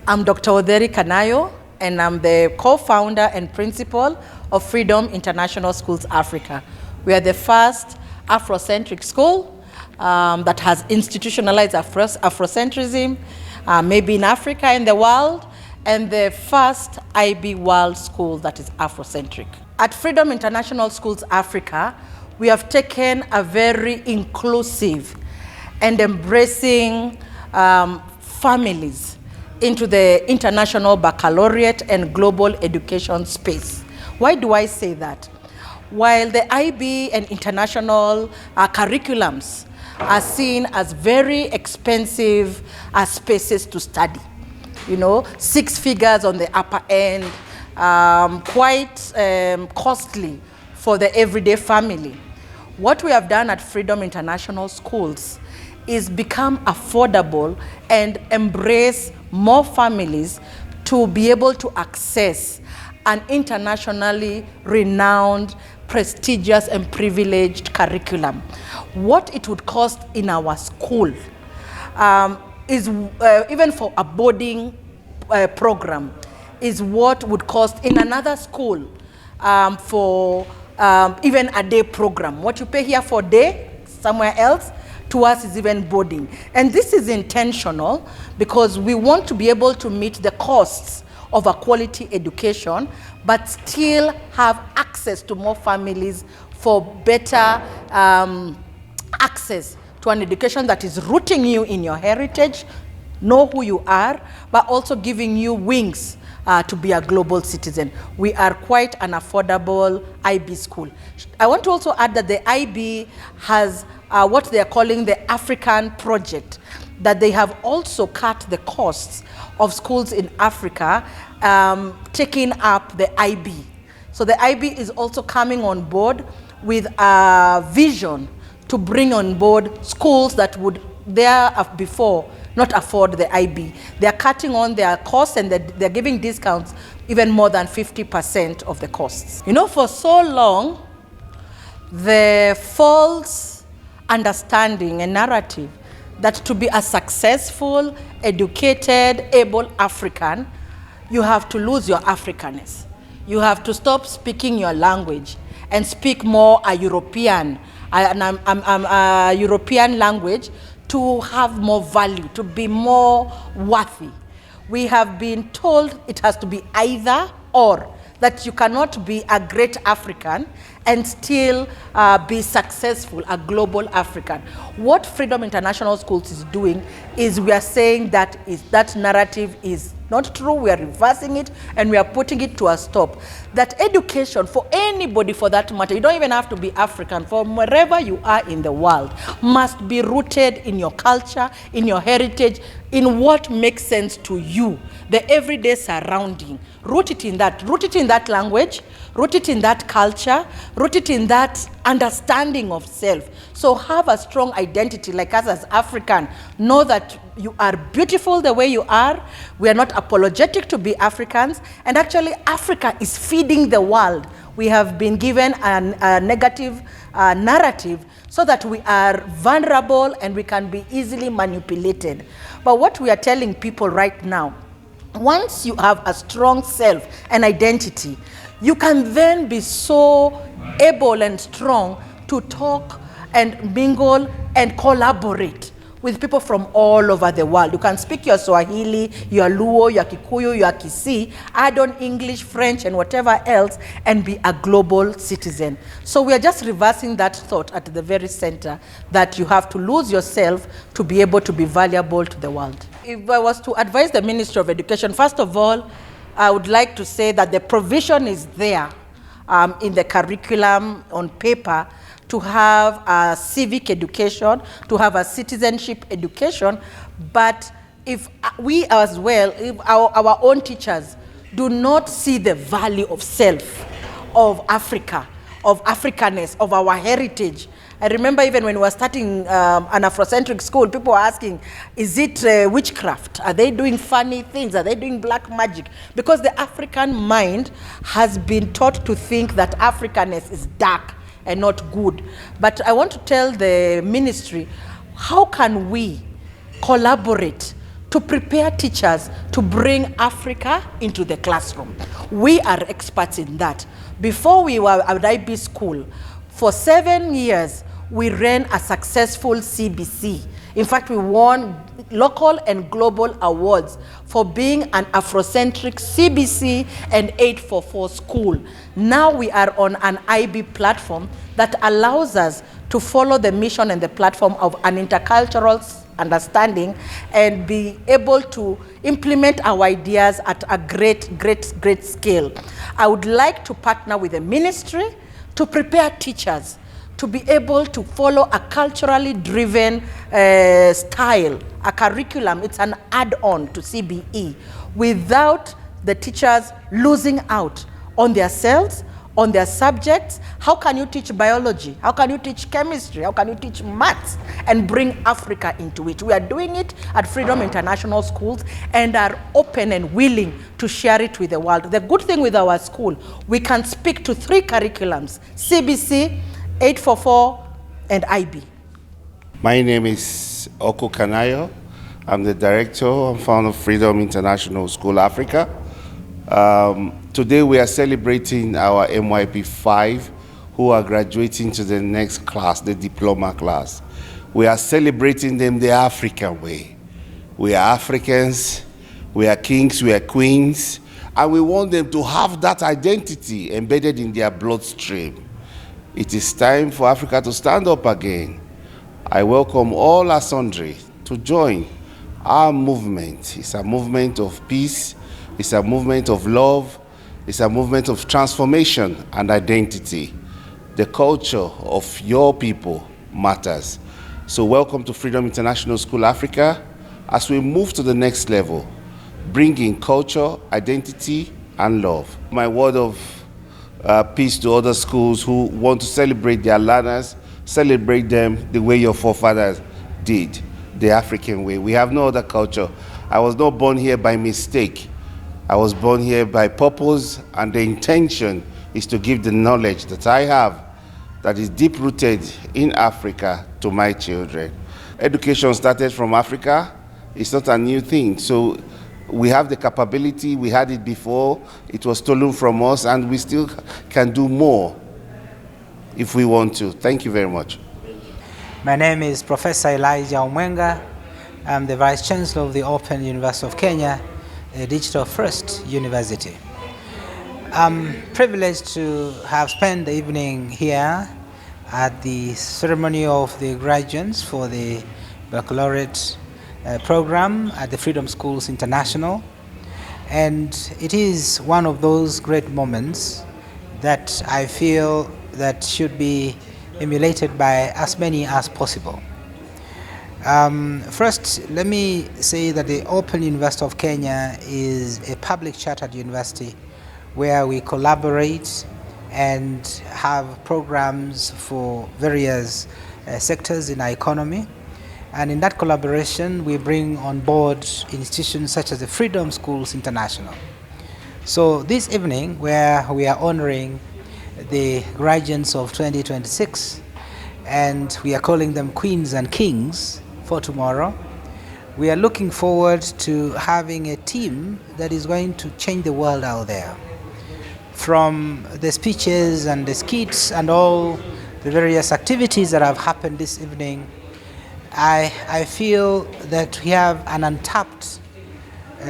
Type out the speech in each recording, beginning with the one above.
I'm Dr. Oderi Kanayo, and I'm the co-founder and principal of Freedom International Schools Africa. We are the first Afrocentric school that has institutionalized Afrocentrism, maybe in Africa and the world, and the first IB World School that is Afrocentric. At Freedom International Schools Africa, we have taken a very inclusive and embracing families into the international baccalaureate and global education space. Why do I say that? While the IB and international curriculums are seen as very expensive spaces to study, you know, 6 figures on the upper end, quite costly for the everyday family. What we have done at Freedom International Schools is become affordable and embrace more families to be able to access an internationally renowned, prestigious and privileged curriculum. What it would cost in our school is, even for a boarding program, is what would cost in another school for even a day program. What you pay here for a day, somewhere else, to us is even boarding. And this is intentional because we want to be able to meet the costs of a quality education, but still have access to more families for better access to an education that is rooting you in your heritage, know who you are, but also giving you wings to be a global citizen. We are quite an affordable IB school. I want to also add that the IB has what they are calling the African Project, that they have also cut the costs of schools in Africa, taking up the IB. So the IB is also coming on board with a vision to bring on board schools that would there before not afford the IB. They are cutting on their costs and they're giving discounts even more than 50% of the costs. You know, for so long, the false understanding and narrative that to be a successful, educated, able African, you have to lose your Africanness. You have to stop speaking your language and speak more a European, European language to have more value, to be more worthy. We have been told it has to be either or, that you cannot be a great African and still be successful, a global African. What Freedom International Schools is doing is we are saying that that narrative is not true. We are reversing it and we are putting it to a stop. That education for anybody for that matter, you don't even have to be African, from wherever you are in the world, must be rooted in your culture, in your heritage, in what makes sense to you, the everyday surrounding. Root it in that language, root it in that culture, root it in that understanding of self. So have a strong identity like us as African. Know that you are beautiful the way you are. We are not apologetic to be Africans. And actually, Africa is feeding the world. We have been given a negative narrative so that we are vulnerable and we can be easily manipulated. But what we are telling people right now, once you have a strong self and identity, you can then be so able and strong to talk and mingle and collaborate with people from all over the world. You can speak your Swahili, your Luo, your Kikuyu, your Kisii, add on English, French, and whatever else, and be a global citizen. So we are just reversing that thought at the very center, that you have to lose yourself to be able to be valuable to the world. If I was to advise the Ministry of Education, first of all, I would like to say that the provision is there in the curriculum on paper to have a civic education, to have a citizenship education, but if we as well, if our own teachers do not see the value of self, of Africa, of Africanness, of our heritage. I remember even when we were starting an Afrocentric school, people were asking, is it witchcraft? Are they doing funny things? Are they doing black magic? Because the African mind has been taught to think that Africanness is dark and not good. But I want to tell the ministry, how can we collaborate to prepare teachers to bring Africa into the classroom. We are experts in that. Before we were at IB school, for 7 years, we ran a successful CBC. In fact, we won local and global awards for being an Afrocentric CBC and 844 school. Now we are on an IB platform that allows us to follow the mission and the platform of an intercultural understanding and be able to implement our ideas at a great scale. I would like to partner with the ministry to prepare teachers to be able to follow a culturally driven style, a curriculum. It's an add-on to CBE without the teachers losing out on themselves, on their subjects. How can you teach biology? How can you teach chemistry? How can you teach maths and bring Africa into it? We are doing it at Freedom International Schools and are open and willing to share it with the world. The good thing with our school, we can speak to 3 curriculums: CBC, 844, and IB. My name is Oko Kanayo. I'm the director and founder of Freedom International School Africa. Today we are celebrating our MYP 5 who are graduating to the next class, the diploma class. We are celebrating them the African way. We are Africans, we are kings, we are queens, and we want them to have that identity embedded in their bloodstream. It is time for Africa to stand up again. I welcome all our sundry to join our movement. It's a movement of peace, it's a movement of love, it's a movement of transformation and identity. The culture of your people matters. So welcome to Freedom International School Africa as we move to the next level, bringing culture, identity, and love. My word of peace to other schools who want to celebrate their learners, celebrate them the way your forefathers did, the African way. We have no other culture. I was not born here by mistake. I was born here by purpose, and the intention is to give the knowledge that I have that is deep-rooted in Africa to my children. Education started from Africa. It's not a new thing. So we have the capability, we had it before, it was stolen from us, and we still can do more if we want to. Thank you very much. My name is Professor Elijah Omwenga. I'm the Vice Chancellor of the Open University of Kenya, a digital first university. I'm privileged to have spent the evening here at the ceremony of the graduates for the baccalaureate program at the Freedom Schools International, and it is one of those great moments that I feel that should be emulated by as many as possible. First, let me say that the Open University of Kenya is a public chartered university where we collaborate and have programs for various sectors in our economy. And in that collaboration, we bring on board institutions such as the Freedom Schools International. So this evening, where we are honoring the graduates of 2026, and we are calling them Queens and Kings for tomorrow, we are looking forward to having a team that is going to change the world out there. From the speeches and the skits and all the various activities that have happened this evening, I feel that we have an untapped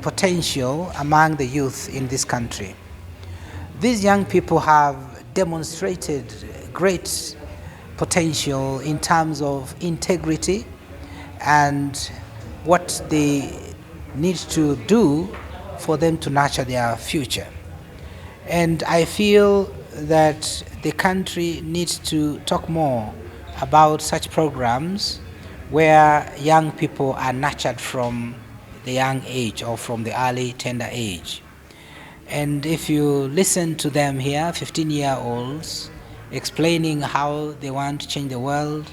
potential among the youth in this country. These young people have demonstrated great potential in terms of integrity and what they need to do for them to nurture their future. And I feel that the country needs to talk more about such programs where young people are nurtured from the young age or from the early tender age. And if you listen to them here, 15-year-olds, explaining how they want to change the world,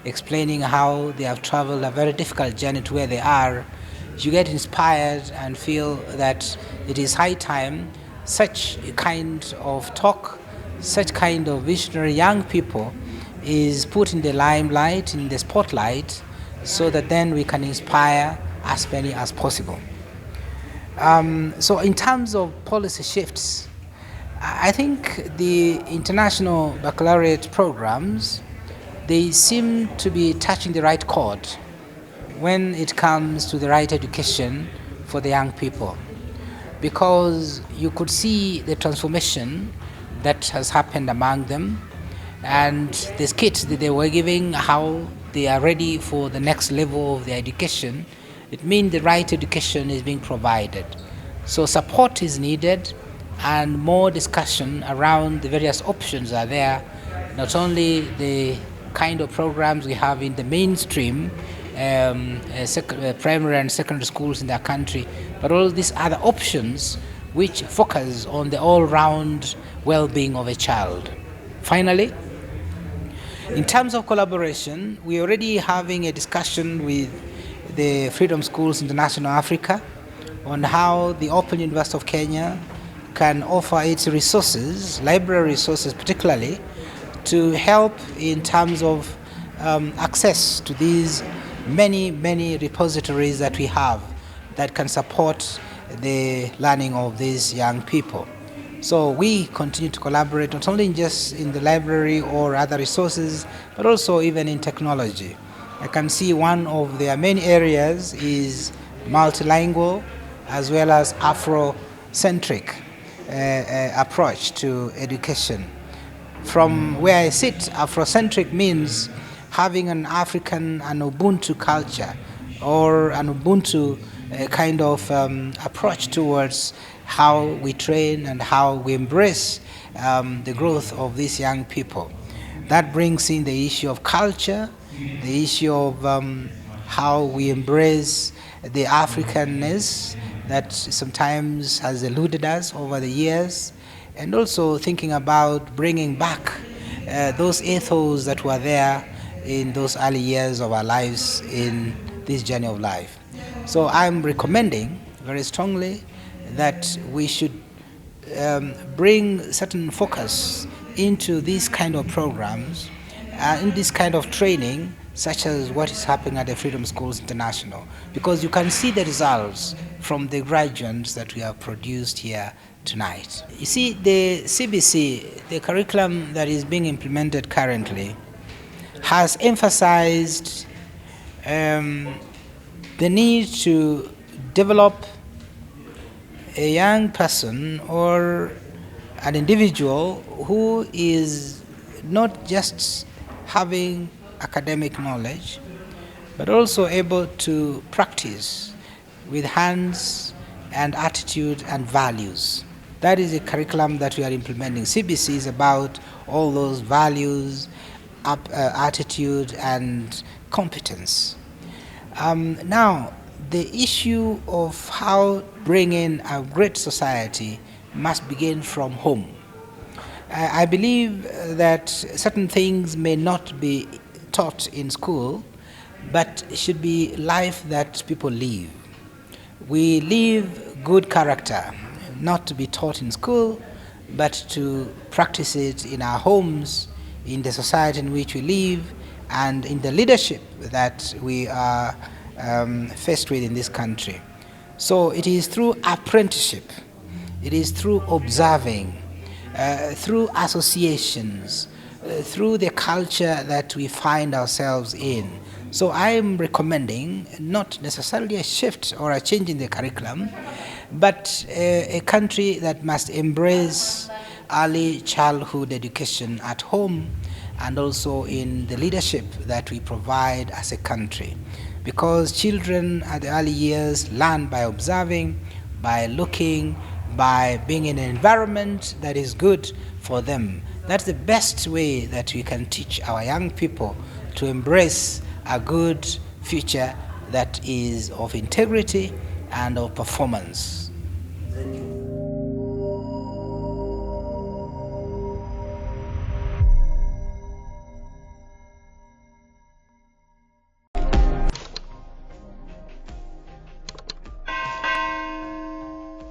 explaining how they have traveled a very difficult journey to where they are, you get inspired and feel that it is high time such kind of talk, such kind of visionary young people is put in the limelight, in the spotlight, so that then we can inspire as many as possible. So in terms of policy shifts, I think the international baccalaureate programs, they seem to be touching the right chord when it comes to the right education for the young people, because you could see the transformation that has happened among them, and the skits that they were giving, how they are ready for the next level of their education. It means the right education is being provided. So support is needed, and more discussion around the various options are there, not only the kind of programs we have in the mainstream primary and secondary schools in our country, but all these other options which focus on the all-round well-being of a child. Finally, in terms of collaboration, we're already having a discussion with the Freedom Schools International Africa on how the Open University of Kenya can offer its resources, library resources particularly, to help in terms of access to these many repositories that we have that can support the learning of these young people. So we continue to collaborate not only just in the library or other resources, but also even in technology. I can see one of their main areas is multilingual as well as Afrocentric approach to education. From where I sit, Afrocentric means having an African, an Ubuntu culture or an Ubuntu kind of approach towards how we train and how we embrace the growth of these young people. That brings in the issue of culture, the issue of how we embrace the Africanness that sometimes has eluded us over the years, and also thinking about bringing back those ethos that were there in those early years of our lives in this journey of life. So I'm recommending very strongly that we should bring certain focus into these kind of programs, in this kind of training, such as what is happening at the Freedom Schools International, because you can see the results from the graduates that we have produced here tonight. You see, the CBC, the curriculum that is being implemented currently, has emphasized the need to develop a young person or an individual who is not just having academic knowledge, but also able to practice with hands and attitude and values. That is a curriculum that we are implementing. CBC is about all those values, attitude and competence. Now, the issue of how bringing a great society must begin from home. I believe that certain things may not be taught in school, but should be life that people live. We live good character, not to be taught in school, but to practice it in our homes, in the society in which we live, and in the leadership that we are faced with in this country. So it is through apprenticeship, it is through observing, through associations, through the culture that we find ourselves in. So I am recommending not necessarily a shift or a change in the curriculum, but a country that must embrace early childhood education at home and also in the leadership that we provide as a country. Because children at the early years learn by observing, by looking, by being in an environment that is good for them. That's the best way that we can teach our young people to embrace a good future that is of integrity and of performance.